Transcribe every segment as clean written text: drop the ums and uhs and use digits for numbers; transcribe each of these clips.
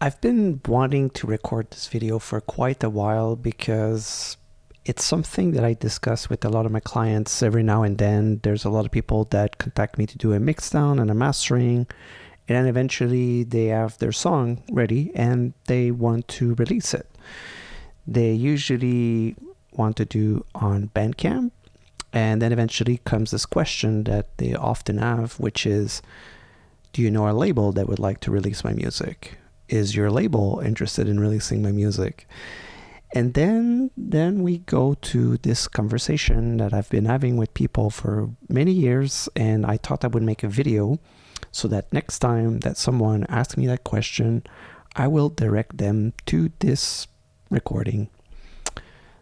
I've been wanting to record this video for quite a while because it's something that I discuss with a lot of my clients every now and then. There's a lot of people that contact me to do a mixdown and a mastering, and then eventually they have their song ready and they want to release it. They usually want to do on Bandcamp, and then eventually comes this question that they often have, which is, do you know a label that would like to release my music? Is your label interested in releasing my music? And then we go to this conversation that I've been having with people for many years, and I thought I would make a video so that next time that someone asks me that question, I will direct them to this recording.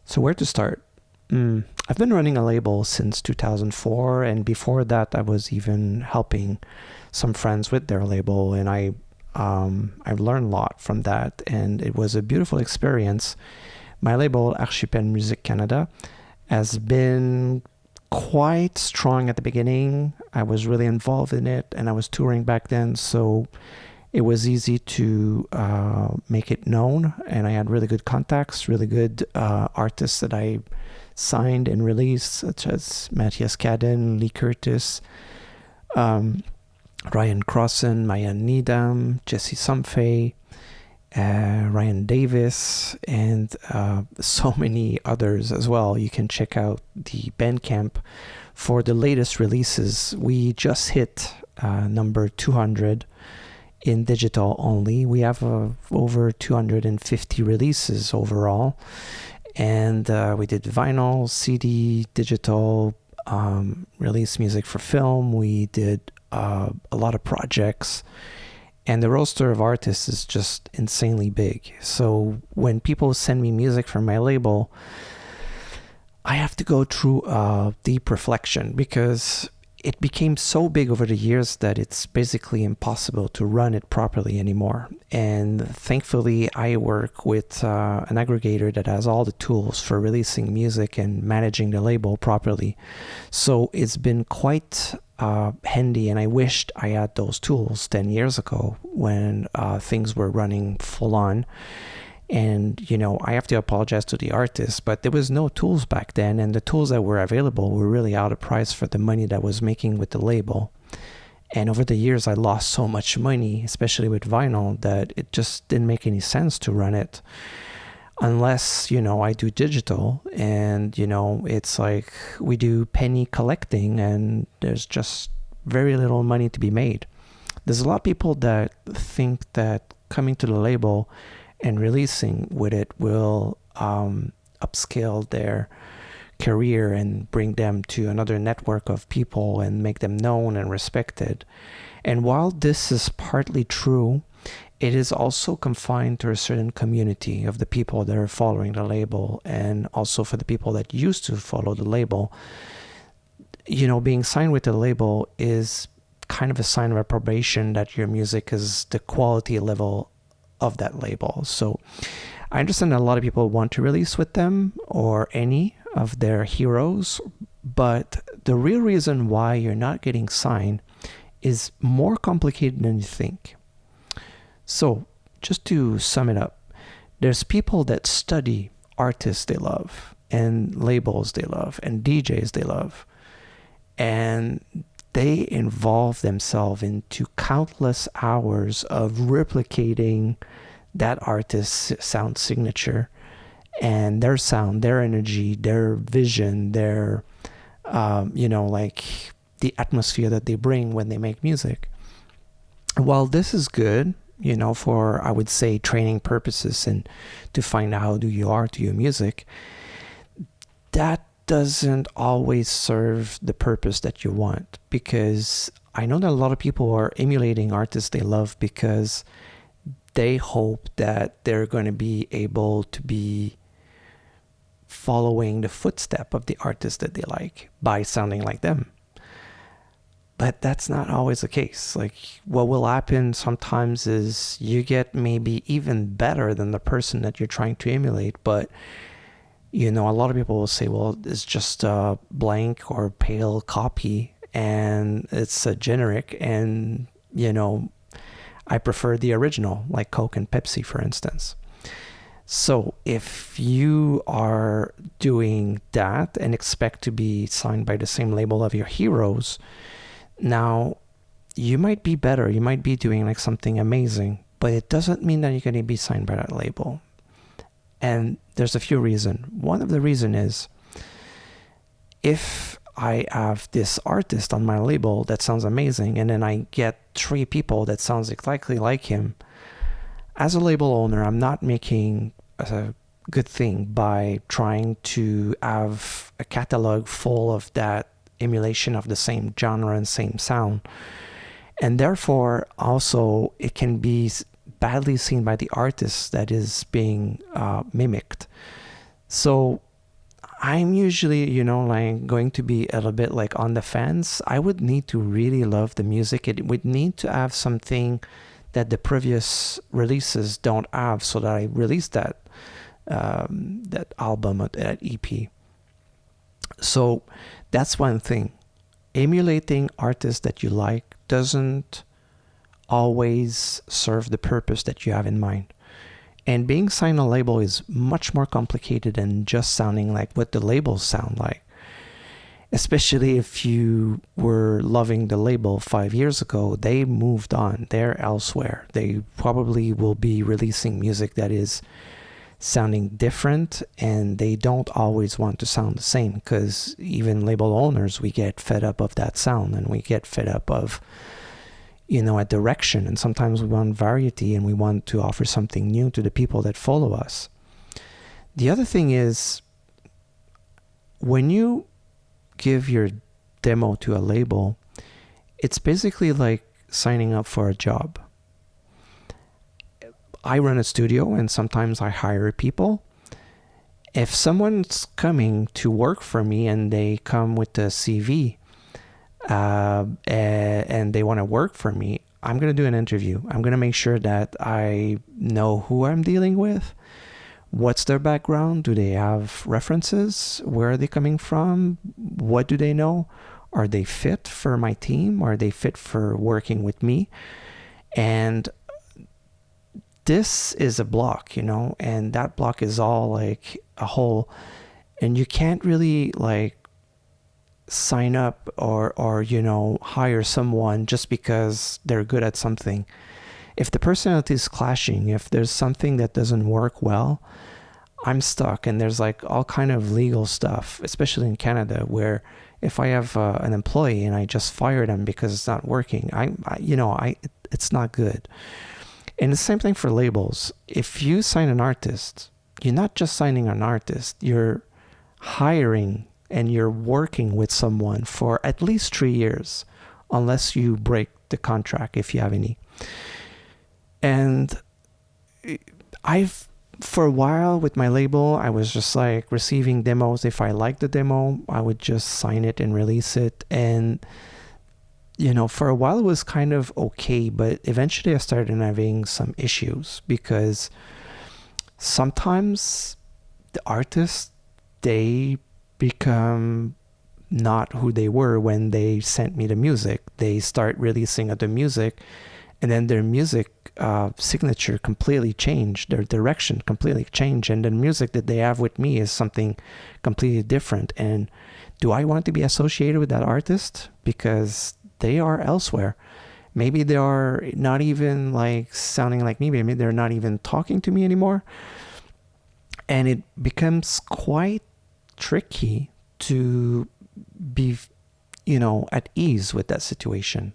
So where to start? I've been running a label since 2004, and before that I was even helping some friends with their label, and I've learned a lot from that, and it was a beautiful experience. My label, Archipel Musique Canada, has been quite strong at the beginning. I was really involved in it, and I was touring back then, so it was easy to make it known, and I had really good contacts, really good artists that I signed and released, such as Matthias Cadden, Lee Curtis, Ryan Crossan, Maya Needham, Jesse Sumfay, Ryan Davis, and so many others as well. You can check out the Bandcamp for the latest releases. We just hit number 200 in digital only. We have over 250 releases overall, and we did vinyl, CD, digital, release music for film. We did a lot of projects, and the roster of artists is just insanely big. So when people send me music from my label, I have to go through a deep reflection, because it became so big over the years that it's basically impossible to run it properly anymore. And thankfully, I work with an aggregator that has all the tools for releasing music and managing the label properly. So it's been quite handy, and I wished I had those tools 10 years ago when things were running full on. And, I have to apologize to the artist, but there was no tools back then, and the tools that were available were really out of price for the money that I was making with the label. And over the years, I lost so much money, especially with vinyl, that it just didn't make any sense to run it. Unless, I do digital, and, it's like we do penny collecting, and there's just very little money to be made. There's a lot of people that think that coming to the label and releasing with it will upscale their career and bring them to another network of people and make them known and respected. And while this is partly true, it is also confined to a certain community of the people that are following the label, and also for the people that used to follow the label. Being signed with the label is kind of a sign of approbation that your music is the quality level of that label. So I understand that a lot of people want to release with them or any of their heroes, but the real reason why you're not getting signed is more complicated than you think. So just to sum it up, there's people that study artists they love, and labels they love, and DJs they love, and they involve themselves into countless hours of replicating that artist's sound signature and their sound, their energy, their vision, their, like the atmosphere that they bring when they make music. While this is good, for, I would say, training purposes and to find out how you are to your music, that doesn't always serve the purpose that you want, because I know that a lot of people are emulating artists they love because they hope that they're going to be able to be following the footstep of the artist that they like by sounding like them. But that's not always the case. Like, what will happen sometimes is you get maybe even better than the person that you're trying to emulate, but a lot of people will say, well, it's just a blank or pale copy and it's a generic. And, I prefer the original, like Coke and Pepsi, for instance. So if you are doing that and expect to be signed by the same label of your heroes, now you might be better. You might be doing like something amazing, but it doesn't mean that you're going to be signed by that label. And there's a few reasons. One of the reasons is, if I have this artist on my label that sounds amazing, and then I get 3 people that sounds exactly like him, as a label owner, I'm not making a good thing by trying to have a catalog full of that emulation of the same genre and same sound. And therefore, also, it can be badly seen by the artist that is being mimicked. So I'm usually, like going to be a little bit like on the fence. I would need to really love the music. It would need to have something that the previous releases don't have, so that I release that album, that EP. So that's one thing. Emulating artists that you like doesn't always serve the purpose that you have in mind. And being signed on a label is much more complicated than just sounding like what the labels sound like. Especially if you were loving the label 5 years ago, they moved on. They're elsewhere. They probably will be releasing music that is sounding different, and they don't always want to sound the same, because even label owners, we get fed up of that sound, and we get fed up of a direction, and sometimes we want variety and we want to offer something new to the people that follow us. The other thing is, when you give your demo to a label, it's basically like signing up for a job. I run a studio, and sometimes I hire people. If someone's coming to work for me and they come with a CV, and they want to work for me, I'm going to do an interview. I'm going to make sure that I know who I'm dealing with. What's their background? Do they have references? Where are they coming from? What do they know? Are they fit for my team? Are they fit for working with me? And this is a block, and that block is all like a hole. And you can't really like sign up or hire someone just because they're good at something. If the personality is clashing, if there's something that doesn't work well, I'm stuck. And there's like all kind of legal stuff, especially in Canada, where if I have an employee and I just fire them because it's not working, it's not good. And the same thing for labels. If you sign an artist, you're not just signing an artist, you're hiring and you're working with someone for at least 3 years, unless you break the contract, if you have any. And for a while with my label, I was just like receiving demos. If I liked the demo, I would just sign it and release it. And, for a while it was kind of okay, but eventually I started having some issues, because sometimes the artists, they become not who they were when they sent me the music. They start releasing other music, and then their music signature completely changed, their direction completely changed, and the music that they have with me is something completely different. And do I want to be associated with that artist? Because they are elsewhere. Maybe they are not even like sounding like me. Maybe they're not even talking to me anymore. And it becomes quite tricky to be, at ease with that situation.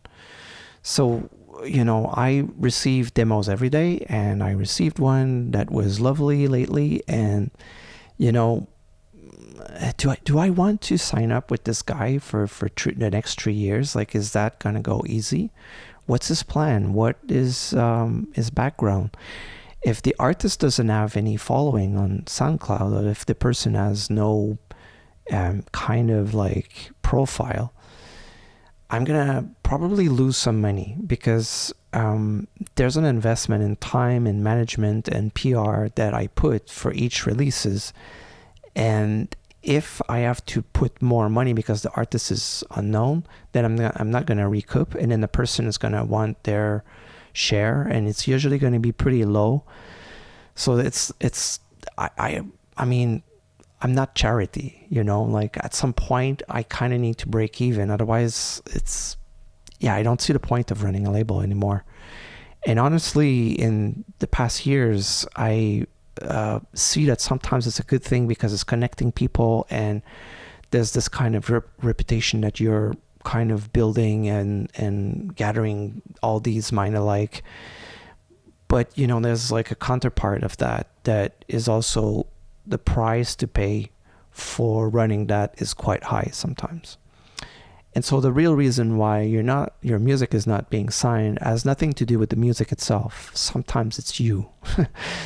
So, I receive demos every day, and I received one that was lovely lately. And, do I want to sign up with this guy for the next 3 years? Like, is that going to go easy? What's his plan? What is his background? If the artist doesn't have any following on SoundCloud, or if the person has no kind of like profile, I'm gonna probably lose some money, because there's an investment in time and management and PR that I put for each releases. And if I have to put more money because the artist is unknown, then I'm not gonna recoup, and then the person is gonna want their share, and it's usually going to be pretty low. So I mean, I'm not charity, like at some point I kind of need to break even. Otherwise I don't see the point of running a label anymore. And honestly, in the past years, I see that sometimes it's a good thing because it's connecting people, and there's this kind of reputation that you're kind of building and gathering all these mind alike. But, there's like a counterpart of that is also the price to pay for running that is quite high sometimes. And so the real reason why your music is not being signed has nothing to do with the music itself. Sometimes it's you.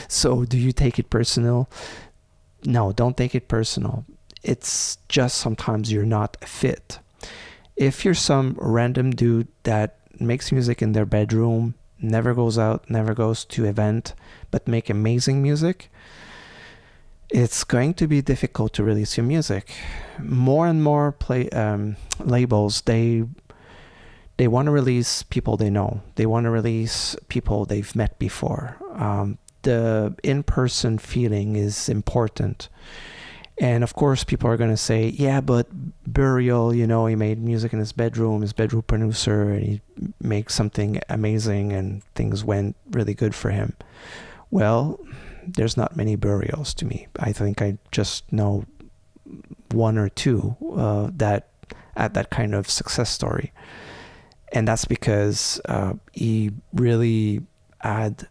So do you take it personal? No, don't take it personal. It's just sometimes you're not fit. If you're some random dude that makes music in their bedroom, never goes out, never goes to event, but make amazing music, it's going to be difficult to release your music. More and more labels, they want to release people they know. They want to release people they've met before. The in-person feeling is important. And of course, people are going to say, yeah, but Burial, he made music in his bedroom producer, and he makes something amazing and things went really good for him. Well, there's not many Burials to me. I think I just know one or two that had that kind of success story. And that's because he really had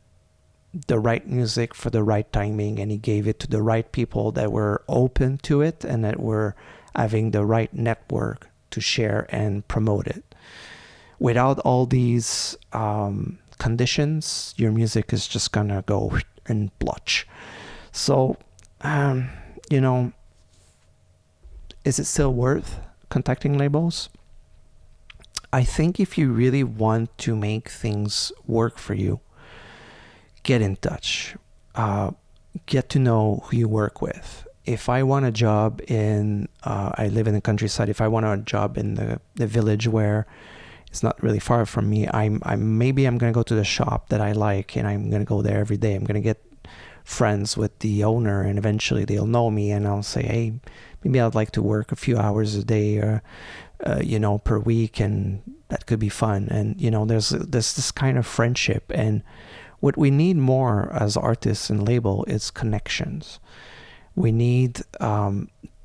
the right music for the right timing, and he gave it to the right people that were open to it and that were having the right network to share and promote it. Without all these conditions, your music is just gonna go and blotch. So, is it still worth contacting labels? I think if you really want to make things work for you, get in touch. Get to know who you work with. If I want a job I live in the countryside, if I want a job in the village where it's not really far from me, maybe I'm going to go to the shop that I like, and I'm going to go there every day. I'm going to get friends with the owner, and eventually they'll know me, and I'll say, hey, maybe I'd like to work a few hours a day or, per week, and that could be fun. And, there's this kind of friendship. And what we need more as artists and label is connections. We need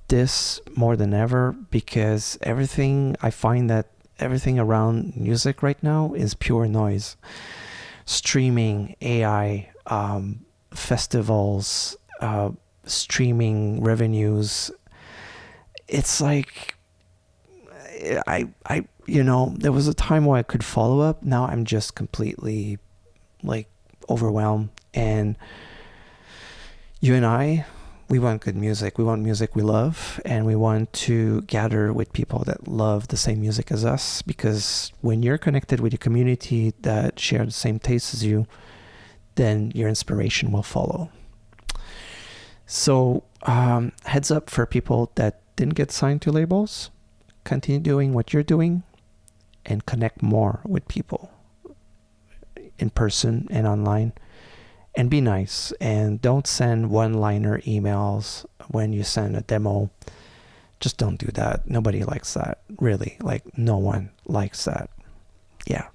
this more than ever, because I find that everything around music right now is pure noise. Streaming, AI, festivals, streaming revenues. It's like, there was a time where I could follow up. Now I'm just completely overwhelmed. And you and I, we want good music. We want music we love, and we want to gather with people that love the same music as us, because when you're connected with a community that share the same tastes as you, then your inspiration will follow. So heads up for people that didn't get signed to labels. Continue doing what you're doing and connect more with people in person and online. And be nice, and don't send one-liner emails when you send a demo. Just don't do that. Nobody likes that, really. No one likes that. Yeah.